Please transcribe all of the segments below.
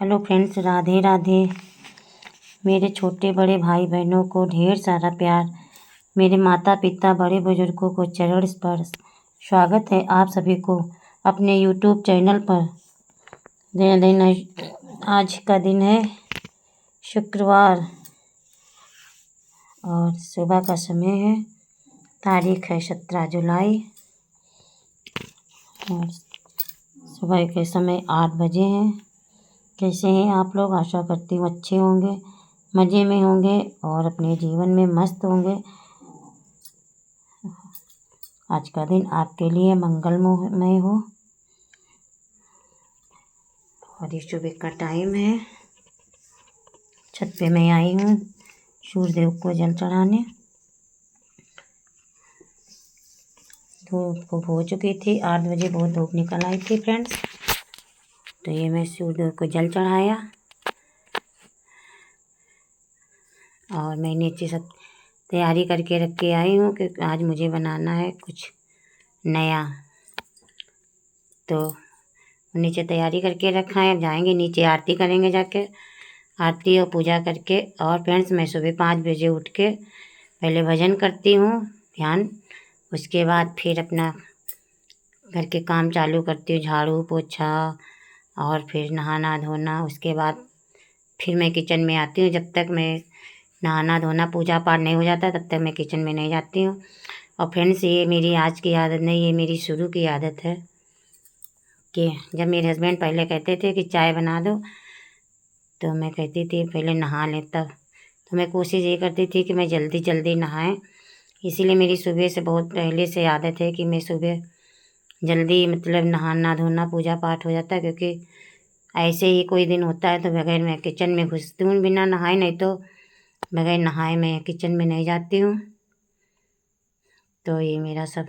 Hello friends, Radhe Radhe. मेरे छोटे बड़े भाई बहनों को ढेर सारा प्यार। मेरे माता पिता बड़े बुजुर्गों को चरण स्पर्श। स्वागत है आप सभी को अपने यूट्यूब चैनल पर। दिन आज का दिन है शुक्रवार और सुबह का समय है, तारीख है 17 जुलाई और सुबह के समय 8 बजे हैं। कैसे हैं आप लोग? आशा करती हूँ अच्छे होंगे, मज़े में होंगे और अपने जीवन में मस्त होंगे। आज का दिन आपके लिए मंगलमय हो। और ये सुबह का टाइम है, छत पे मैं आई हूँ सूर्यदेव को जल चढ़ाने। धूप खूब हो चुकी थी, 8 बजे बहुत धूप निकल आई थी फ्रेंड्स। तो ये मैं सूर्यदेव को जल चढ़ाया और मैं नीचे सब तैयारी करके रख के आई हूँ कि आज मुझे बनाना है कुछ नया। तो नीचे तैयारी करके रखा है, जाएंगे नीचे आरती करेंगे, जाके आरती और पूजा करके। और फ्रेंड्स मैं सुबह 5 बजे उठ के पहले भजन करती हूँ, ध्यान। उसके बाद फिर अपना घर के काम चालू करती हूँ, झाड़ू पोछा और फिर नहाना धोना। उसके बाद फिर मैं किचन में आती हूँ। जब तक मैं नहाना धोना पूजा पाठ नहीं हो जाता तब तक मैं किचन में नहीं जाती हूँ। और फ्रेंड्स ये मेरी आज की आदत नहीं, ये मेरी शुरू की आदत है कि जब मेरे हस्बैंड पहले कहते थे कि चाय बना दो तो मैं कहती थी पहले नहा लें तब। तो मैं कोशिश ये करती थी कि मैं जल्दी जल्दी नहाएं। इसीलिए मेरी सुबह से बहुत पहले से आदत है कि मैं सुबह जल्दी मतलब नहाना धोना पूजा पाठ हो जाता है। क्योंकि ऐसे ही कोई दिन होता है तो बगैर मैं किचन में घुसती हूँ बिना नहाए, नहीं तो बगैर नहाए मैं किचन में नहीं जाती हूँ। तो ये मेरा सब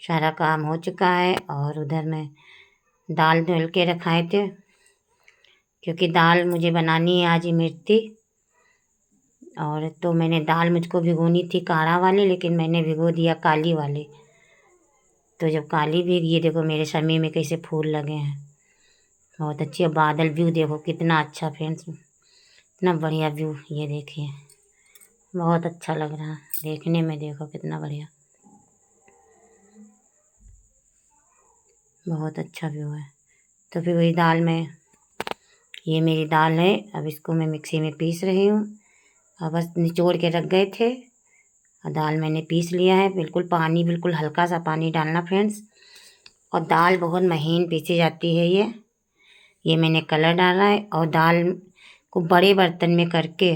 सारा काम हो चुका है। और उधर मैं दाल धुल के रखाए थे क्योंकि दाल मुझे बनानी है आज इमरती। और तो मैंने दाल मुझको भिगोनी थी काढ़ा वाली, लेकिन मैंने भिगो दिया काली वाली। तो जब काली भीग, ये देखो मेरे समी में कैसे फूल लगे हैं, बहुत अच्छी। बादल व्यू देखो कितना अच्छा फ्रेंड्स, इतना बढ़िया व्यू। ये देखिए बहुत अच्छा लग रहा है देखने में, देखो कितना बढ़िया, बहुत अच्छा व्यू है। तो फिर वही दाल में, ये मेरी दाल है, अब इसको मैं मिक्सी में पीस रही हूँ। और बस निचोड़ के रख गए थे और दाल मैंने पीस लिया है। बिल्कुल पानी, बिल्कुल हल्का सा पानी डालना फ्रेंड्स। और दाल बहुत महीन पीसी जाती है ये मैंने कलर डाला है। और दाल को बड़े बर्तन में करके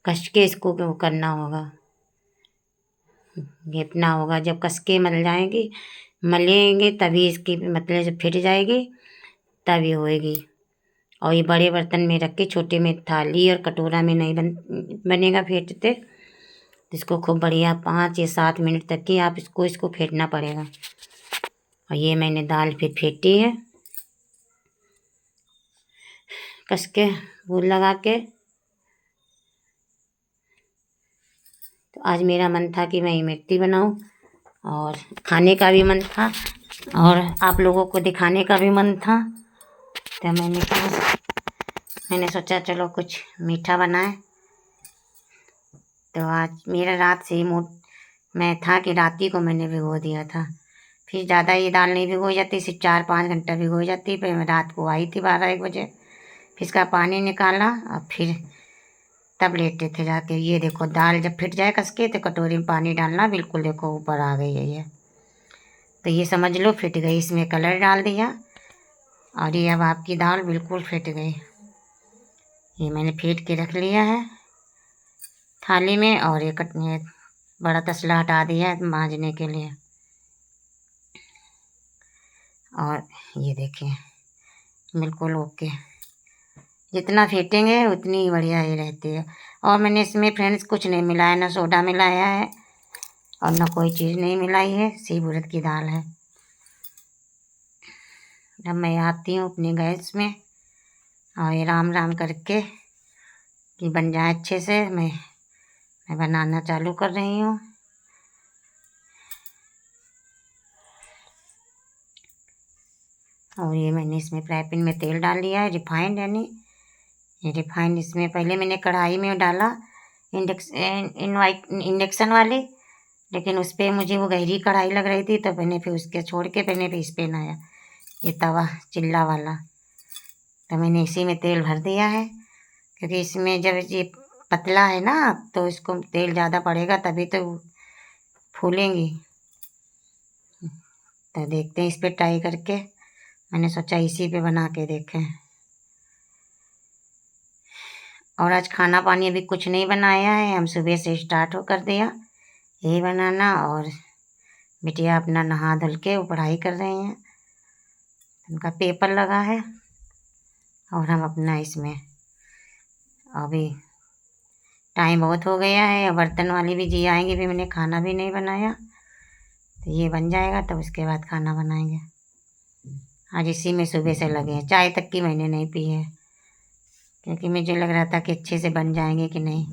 कस के इसको करना होगा, घेपना होगा। जब कस के मल जाएंगी, मलेंगे तभी इसकी मतलब जब फिट जाएगी तभी होएगी। और ये बड़े बर्तन में रख के, छोटे में थाली और कटोरा में नहीं बनेगा फेंटते। इसको खूब बढ़िया 5 या 7 मिनट तक ही आप इसको फेंटना पड़ेगा। और ये मैंने दाल फिर फेंटी है कस के भून लगा के। तो आज मेरा मन था कि मैं इमरती बनाऊं और खाने का भी मन था और आप लोगों को दिखाने का भी मन था। तो मैंने सोचा चलो कुछ मीठा बनाए। तो आज मेरा रात से ही मूड में था कि रात ही को मैंने भिगो दिया था। फिर ज़्यादा ये दाल नहीं भिगोई जाती, सिर्फ 4-5 घंटा भिगोई जाती। फिर मैं रात को आई थी 12-1 बजे, फिर इसका पानी निकाला और फिर तब लेटे थे जाके। ये देखो दाल जब फिट जाए कस के तो कटोरी में पानी डालना, बिल्कुल देखो ऊपर आ गई है ये। तो ये समझ लो फिट गई। इसमें कलर डाल दिया और ये अब आपकी दाल बिल्कुल फिट गई। ये मैंने फेंट के रख लिया है थाली में। और ये बड़ा तसला हटा दिया है मांजने के लिए। और ये देखिए बिल्कुल ओके, जितना फेंटेंगे उतनी ही बढ़िया ये रहती है। और मैंने इसमें फ्रेंड्स कुछ नहीं मिलाया, ना सोडा मिलाया है और ना कोई चीज़ नहीं मिलाई है, सिर्फ उड़द की दाल है। अब मैं आती हूँ अपने गैस में और ये राम राम करके कि बन जाए अच्छे से। मैं बनाना चालू कर रही हूँ। और ये मैंने इसमें फ्राई पैन में तेल डाल लिया है, रिफाइंड यानी ये रिफाइंड इसमें पहले मैंने कढ़ाई में डाला इंडक्शन वाले, लेकिन उस पर मुझे वो गहरी कढ़ाई लग रही थी, तो मैंने फिर उसके छोड़ के मैंने फिर इस पर बनाया ये तवा चिल्ला वाला। तो मैंने इसी में तेल भर दिया है, क्योंकि इसमें जब ये पतला है ना तो इसको तेल ज़्यादा पड़ेगा तभी तो फूलेंगी। तो देखते हैं इस पर ट्राई करके, मैंने सोचा इसी पे बना के देखें। और आज खाना पानी अभी कुछ नहीं बनाया है, हम सुबह से स्टार्ट हो कर दिया यही बनाना। और बिटिया अपना नहा धुल के वो पढ़ाई कर रहे हैं, उनका पेपर लगा है। और हम अपना इसमें अभी टाइम बहुत हो गया है, बर्तन वाली भी जी आएंगे, भी मैंने खाना भी नहीं बनाया, तो ये बन जाएगा तब उसके बाद खाना बनाएंगे। आज इसी में सुबह से लगे हैं, चाय तक की मैंने नहीं पी है, क्योंकि मुझे लग रहा था कि अच्छे से बन जाएंगे कि नहीं।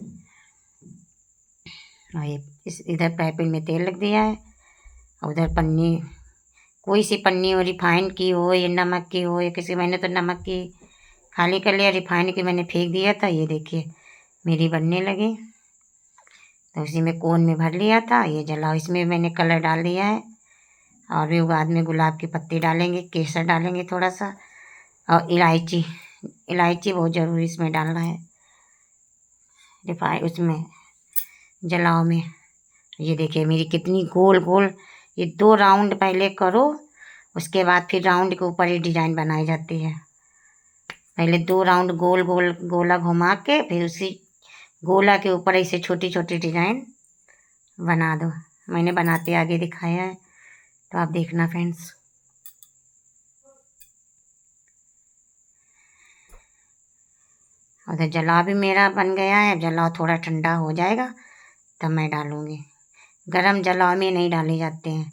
और ये इधर फ्राई पैन में तेल रख दिया है, और उधर पन्नी, कोई सी पन्नी हो, रिफाइंड की हो या नमक की हो, या किसी, मैंने तो नमक की खाली कर लिया, रिफाइंड की मैंने फेंक दिया था। ये देखिए मेरी बनने लगी, तो उसी में कोन में भर लिया था। ये जलाओ, इसमें मैंने कलर डाल दिया है, और भी बाद में गुलाब की पत्ती डालेंगे, केसर डालेंगे थोड़ा सा, और इलायची, इलायची बहुत ज़रूरी इसमें डालना है रिफाइंड उसमें जलाओ में। ये देखिए मेरी कितनी गोल गोल, ये 2 राउंड पहले करो, उसके बाद फिर राउंड के ऊपर ये डिज़ाइन बनाई जाती है। पहले 2 राउंड गोल गोल गोला घुमा के फिर उसी गोला के ऊपर ऐसे छोटी छोटी डिज़ाइन बना दो। मैंने बनाते आगे दिखाया है, तो आप देखना फ्रेंड्स। उधर जलाव भी मेरा बन गया है, जलाव थोड़ा ठंडा हो जाएगा तब मैं डालूँगी, गरम जलाव में नहीं डाले जाते हैं।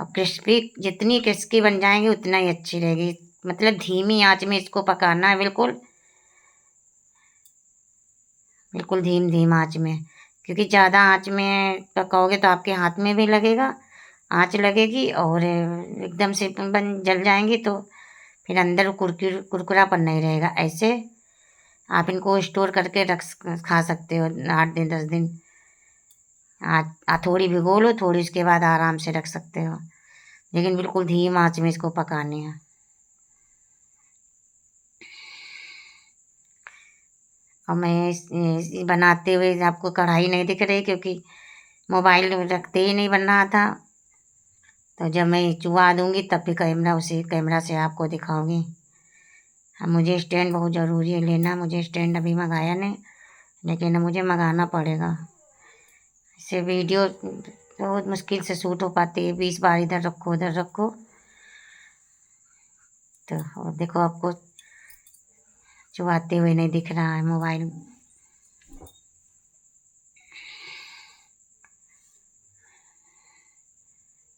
और क्रिस्पी, जितनी क्रिस्पी बन जाएंगी उतना ही अच्छी रहेगी, मतलब धीमी आंच में इसको पकाना है, बिल्कुल बिल्कुल धीम आंच में, क्योंकि ज़्यादा आंच में पकाओगे तो आपके हाथ में भी लगेगा, आंच लगेगी, और एकदम से बन जल जाएंगी तो फिर अंदर कुरकुरापन नहीं रहेगा। ऐसे आप इनको स्टोर करके खा सकते हो 8 दिन 10 दिन। थोड़ी भिगो लो, थोड़ी उसके बाद आराम से रख सकते हो, लेकिन बिल्कुल धीम आंच में इसको पकानी है। और मैं बनाते हुए आपको कढ़ाई नहीं दिख रही, क्योंकि मोबाइल रखते ही नहीं बन रहा था, तो जब मैं चुवा दूँगी तब भी कैमरा, उसी कैमरा से आपको दिखाऊँगी। अब मुझे स्टैंड बहुत ज़रूरी है लेना, मुझे स्टैंड अभी मंगाया नहीं, लेकिन मुझे मंगाना पड़ेगा। इससे वीडियो बहुत मुश्किल से शूट हो पाती है, 20 बार इधर रखो उधर रखो। तो और देखो आपको चुवाते हुए नहीं दिख रहा है मोबाइल।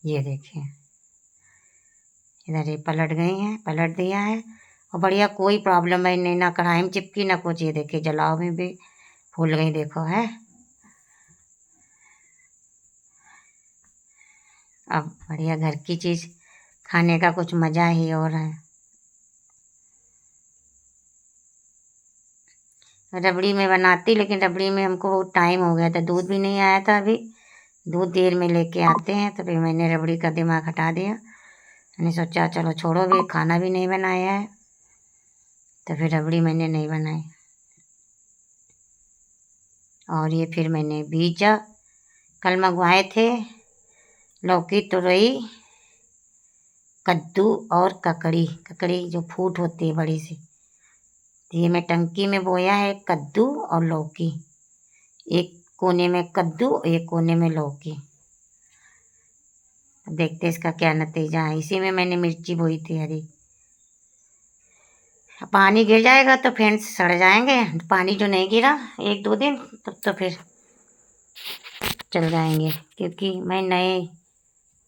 ये देखिए इधर ये पलट गई हैं, पलट दिया है, और बढ़िया, कोई प्रॉब्लम है नहीं, ना कढ़ाई में चिपकी ना कुछ। ये देखिए जलाओ में भी फूल गई, देखो है। अब बढ़िया घर की चीज़ खाने का कुछ मज़ा ही और है। रबड़ी में बनाती, लेकिन रबड़ी में हमको बहुत टाइम हो गया था, दूध भी नहीं आया था अभी, दूध देर में लेके आते हैं, तो फिर मैंने रबड़ी का दिमाग हटा दिया। मैंने सोचा चलो छोड़ो, भी खाना भी नहीं बनाया है, तो फिर रबड़ी मैंने नहीं बनाई। और ये फिर मैंने बीजा, कल मंगवाए थे लौकी, तुरई, कद्दू और ककड़ी, ककड़ी जो फूट होती है बड़ी सी, तो ये मैं टंकी में बोया है कद्दू और लौकी, एक कोने में कद्दू, एक कोने में लौकी। देखते इसका क्या नतीजा है। इसी में मैंने मिर्ची बोई थी हरी। पानी गिर जाएगा तो फ्रेंड्स सड़ जाएंगे, पानी जो नहीं गिरा 1-2 दिन तब तो फिर चल जाएंगे, क्योंकि मैं नए,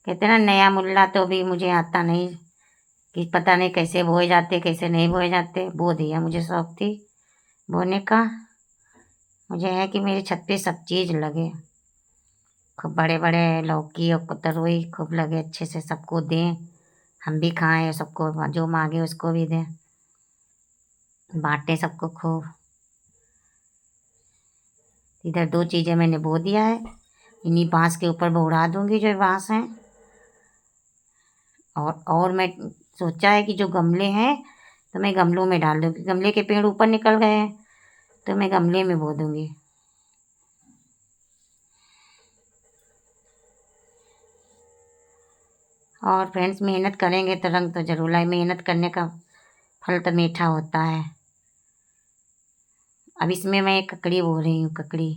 कहते ना नया मुल्ला, तो भी मुझे आता नहीं कि पता नहीं कैसे बोए जाते कैसे नहीं बोए जाते। बो दिया, मुझे शौक थी बोने का, मुझे है कि मेरे छत पे सब चीज़ लगे, खूब बड़े बड़े लौकी और तरोई खूब लगे, अच्छे से सबको दें, हम भी खाएं, सबको जो मांगे उसको भी दें, बांटें सबको खूब। इधर 2 चीज़ें मैंने बो दिया है, इन्हीं बांस के ऊपर बहुड़ा दूंगी जो बांस हैं। और मैं सोचा है कि जो गमले हैं तो मैं गमलों में डाल दूँगी, गमले के पेड़ ऊपर निकल गए हैं तो मैं गमले में बो दूँगी। और फ्रेंड्स, मेहनत करेंगे तो रंग तो जरूर लाए, मेहनत करने का फल तो मीठा होता है। अब इसमें मैं ककड़ी बो रही हूँ, ककड़ी।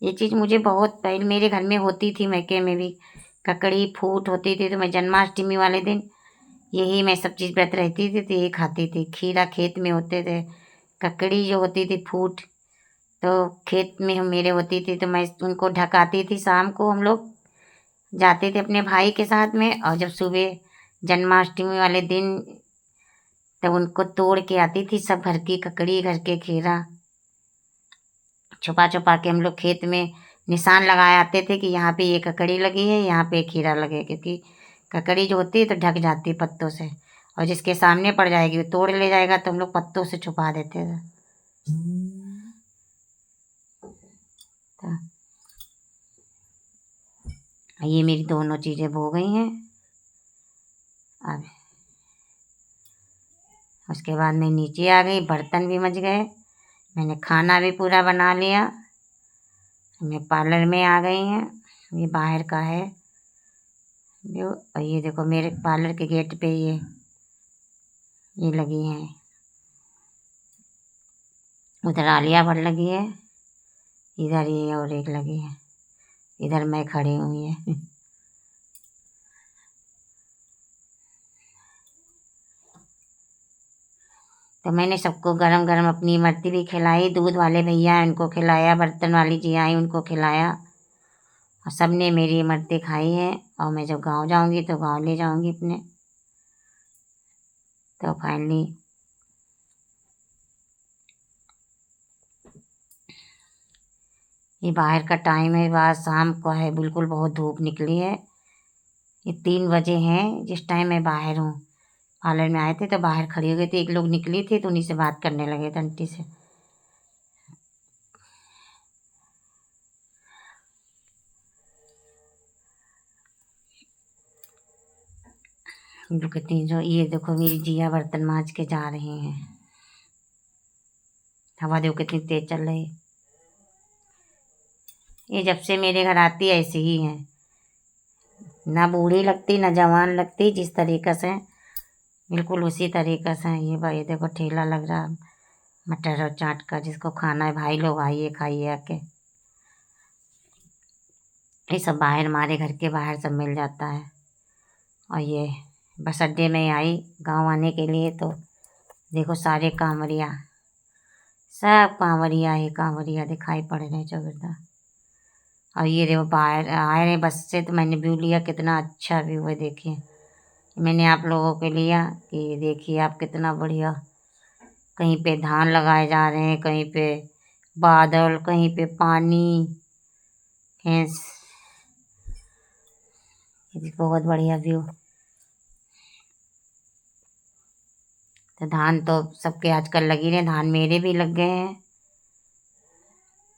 ये चीज़ मुझे बहुत पहले मेरे घर में होती थी, मैके में भी ककड़ी फूट होती थी, तो मैं जन्माष्टमी वाले दिन यही मैं सब चीज़ व्रत रहती थी तो यही खाती थी। खीरा खेत में होते थे, ककड़ी जो होती थी फूट तो खेत में हम मेरे होती थी, तो मैं उनको ढकाती थी। शाम को हम लोग जाते थे अपने भाई के साथ में, और जब सुबह जन्माष्टमी वाले दिन तब उनको तोड़ के आती थी, सब घर की ककड़ी, घर के खीरा छुपा छुपा के हम लोग खेत में निशान लगाए आते थे कि यहाँ पे ये ककड़ी लगी है, यहाँ पे खीरा लगे, क्योंकि ककड़ी जो होती है तो ढक जाती है पत्तों से, और जिसके सामने पड़ जाएगी वो तोड़ ले जाएगा, तो हम लोग पत्तों से छुपा देते थे। तो ये मेरी दोनों चीज़ें बो गई हैं। अब उसके बाद मैं नीचे आ गई, बर्तन भी मज गए, मैंने खाना भी पूरा बना लिया। मैं पार्लर में आ गई हैं, ये बाहर का है जो, और ये देखो मेरे पार्लर के गेट पे ये लगी हैं। उधर आलिया भट्ट लगी है, इधर ये और एक लगी है, इधर मैं खड़ी हुई है। तो मैंने सबको गरम गरम अपनी इमरती भी खिलाई, दूध वाले भैया हैं उनको खिलाया, बर्तन वाली जी आई उनको खिलाया, और सब ने मेरी इमरती खाई है। और मैं जब गांव जाऊंगी तो गांव ले जाऊंगी अपने। तो फाइनली ये बाहर का टाइम है, बाद शाम को है, बिल्कुल बहुत धूप निकली है। ये 3 बजे हैं जिस टाइम मैं बाहर हूँ। पार्लर में आए थे तो बाहर खड़ी हो गई थी, एक लोग निकली थी तो उन्हीं से बात करने लगे थे, आंटी से। जो कितनी जो ये देखो मेरी जिया बर्तन मांज के जा रहे हैं। हवा देखो कितनी तेज चल रही है। ये जब से मेरे घर आती है ऐसी ही है, ना बूढ़ी लगती ना जवान लगती, जिस तरीके से बिल्कुल उसी तरीके से। ये भाई देखो ठेला लग रहा मटर और चाट का, जिसको खाना है भाई लोग आइए खाइए आके। ये सब बाहर हमारे घर के बाहर सब मिल जाता है। और ये बस अड्डे में आई गांव आने के लिए, तो देखो सारे कांवरिया, सब कांवरिया ही कांवरिया दिखाई पड़ रहे जबरदस्त। और ये देखो बाहर आए रहे बस से, तो मैंने व्यू लिया, कितना अच्छा व्यू है देखिए। मैंने आप लोगों के लिया कि देखिए आप कितना बढ़िया, कहीं पे धान लगाए जा रहे हैं, कहीं पे बादल, कहीं पे पानी, भैंस, ये बहुत बढ़िया व्यू। तो धान तो सबके आजकल लगी रहे, धान मेरे भी लग गए हैं।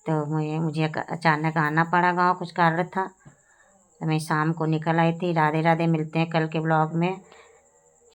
तो मुझे अचानक आना पड़ा गांव, कुछ कार्य था, तो मैं शाम को निकल आई थी। राधे राधे, मिलते हैं कल के ब्लॉग में।